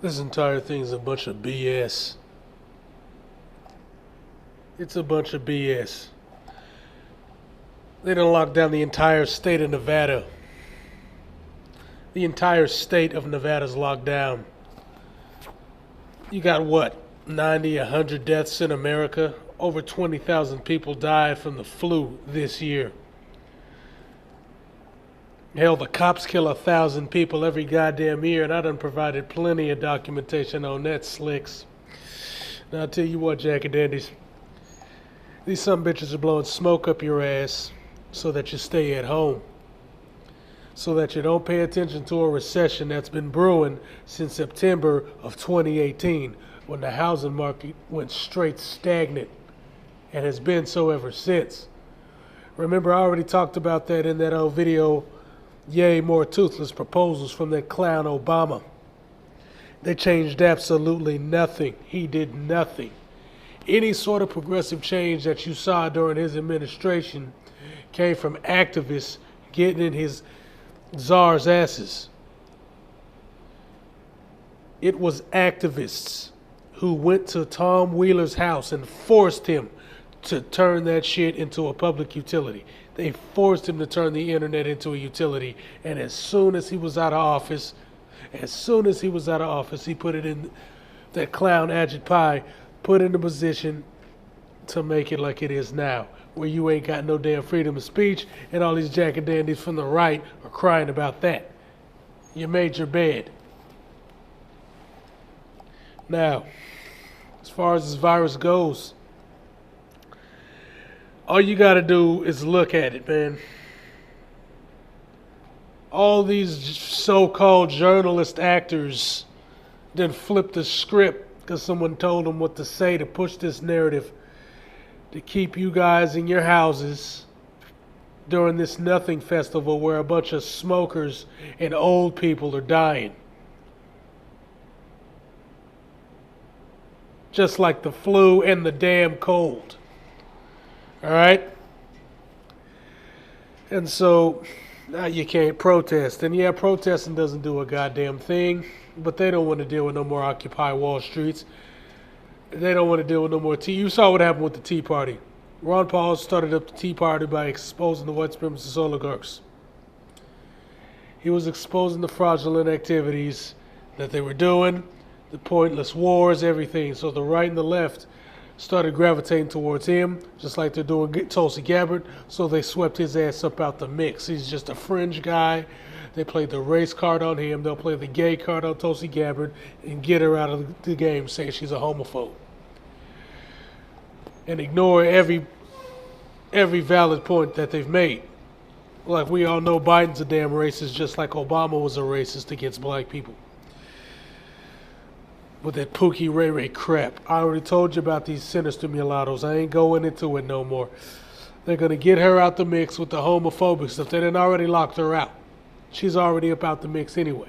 This entire thing's a bunch of BS. It's a bunch of BS. They done locked down the entire state of Nevada. The entire state of Nevada's locked down. You got what? 90, 100 deaths in America? Over 20,000 people died from the flu this year. Hell, the cops kill 1,000 people every goddamn year, and I done provided plenty of documentation on that, slicks. Now, I'll tell you what, Jack and Dandies. These sumbitches are blowing smoke up your ass so that you stay at home. So that you don't pay attention to a recession that's been brewing since September of 2018, when the housing market went straight stagnant and has been so ever since. Remember, I already talked about that in that old video, Yay, More Toothless Proposals from that clown Obama. They changed absolutely nothing. He did nothing. Any sort of progressive change that you saw during his administration came from activists getting in his czar's asses. It was activists who went to Tom Wheeler's house and forced him to turn that shit into a public utility. They forced him to turn the internet into a utility, and as soon as he was out of office, he put it in, that clown Ajit Pai put in the position to make it like it is now, where you ain't got no damn freedom of speech, and all these jack and dandies from the right are crying about that. You made your bed. Now, as far as this virus goes, all you gotta do is look at it, man. All these so-called journalist actors then flip the script because someone told them what to say to push this narrative to keep you guys in your houses during this nothing festival where a bunch of smokers and old people are dying. Just like the flu and the damn cold. All right? And so now you can't protest. And yeah, protesting doesn't do a goddamn thing, but they don't want to deal with no more Occupy Wall Streets. They don't want to deal with no more tea. You saw what happened with the Tea Party. Ron Paul started up the Tea Party by exposing the white supremacist oligarchs. He was exposing the fraudulent activities that they were doing, the pointless wars, everything. So the right and the left started gravitating towards him, just like they're doing Tulsi Gabbard, so they swept his ass up out the mix. He's just a fringe guy. They played the race card on him. They'll play the gay card on Tulsi Gabbard and get her out of the game saying she's a homophobe. And ignore every valid point that they've made. Like, we all know Biden's a damn racist, just like Obama was a racist against black people. With that Pookie Ray Ray crap. I already told you about these sinister mulattoes. I ain't going into it no more. They're going to get her out the mix with the homophobic stuff. They done already locked her out. She's already up out the mix anyway.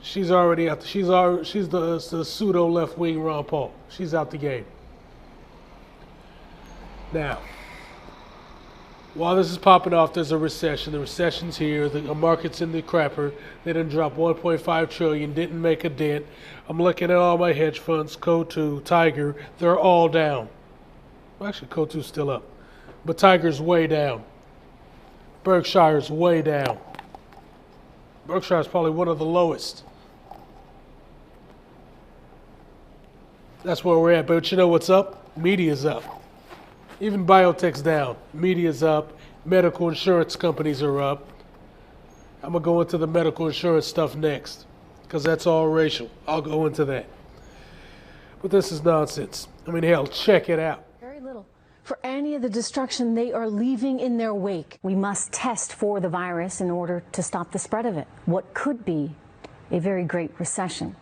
She's already out. She's the pseudo left-wing Ron Paul. She's out the game. Now, while this is popping off, there's a recession. The recession's here. The market's in the crapper. They done dropped 1.5 trillion, didn't make a dent. I'm looking at all my hedge funds, Co2, Tiger, they're all down. Well, actually, Co2's still up. But Tiger's way down. Berkshire's way down. Berkshire's probably one of the lowest. That's where we're at. But you know what's up? Media's up. Even biotech's down. Media's up. Medical insurance companies are up. I'm going to go into the medical insurance stuff next, because that's all racial. I'll go into that. But this is nonsense. I mean, hell, check it out. Very little for any of the destruction they are leaving in their wake. We must test for the virus in order to stop the spread of it. What could be a very great recession.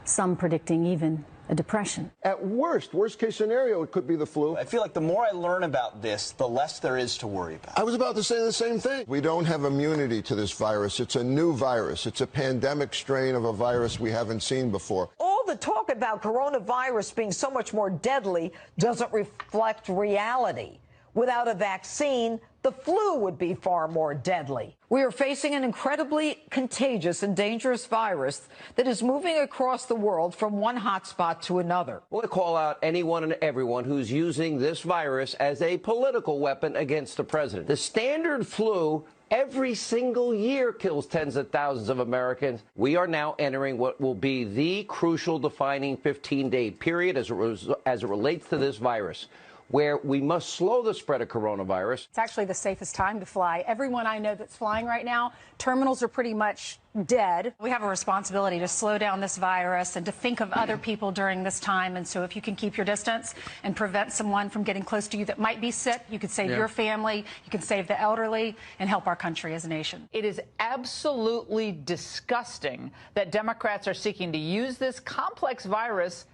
Some predicting even a depression. At worst case scenario, it could be the flu. I feel like the more I learn about this, the less there is to worry about. I was about to say the same thing. We don't have immunity to this virus. It's a new virus. It's a pandemic strain of a virus we haven't seen before. All the talk about coronavirus being so much more deadly doesn't reflect reality. Without a vaccine, the flu would be far more deadly. We are facing an incredibly contagious and dangerous virus that is moving across the world from one hotspot to another. I want to call out anyone and everyone who's using this virus as a political weapon against the president. The standard flu every single year kills tens of thousands of Americans. We are now entering what will be the crucial defining 15-day period as it relates to this virus, where we must slow the spread of coronavirus. It's actually the safest time to fly. Everyone I know that's flying right now, terminals are pretty much dead. We have a responsibility to slow down this virus and to think of other people during this time. And so if you can keep your distance and prevent someone from getting close to you that might be sick, you could save your family, you can save the elderly, and help our country as a nation. It is absolutely disgusting that Democrats are seeking to use this complex virus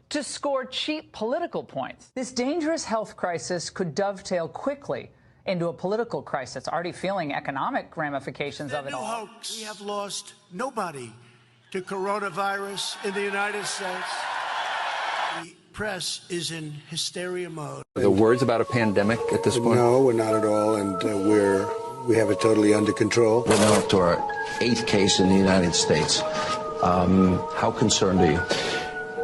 to score cheap political points. This dangerous health crisis could dovetail quickly into a political crisis, already feeling economic ramifications of it all. Hoax. We have lost nobody to coronavirus in the United States. The press is in hysteria mode. The words about a pandemic at this point? No, we're not at all, and we have it totally under control. We're now up to our 8th case in the United States. How concerned are you?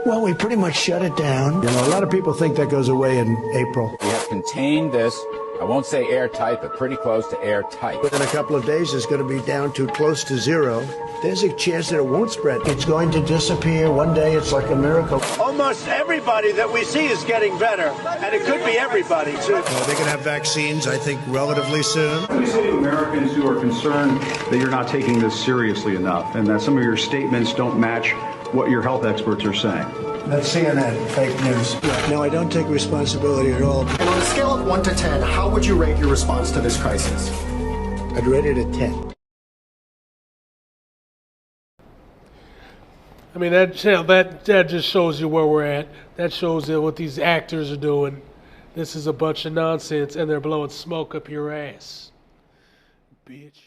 Well, we pretty much shut it down. You know, a lot of people think that goes away in April. We have contained this, I won't say airtight, but pretty close to airtight. Within a couple of days, it's going to be down to close to zero. There's a chance that it won't spread. It's going to disappear. One day, it's like a miracle. Almost everybody that we see is getting better, and it could be everybody, too. They're going to have vaccines, I think, relatively soon. What do you say to Americans who are concerned that you're not taking this seriously enough and that some of your statements don't match what your health experts are saying? That's CNN, fake news. No, I don't take responsibility at all. And on a scale of 1 to 10, how would you rate your response to this crisis? I'd rate it a 10. I mean, that just shows you where we're at. That shows you what these actors are doing. This is a bunch of nonsense, and they're blowing smoke up your ass, bitch.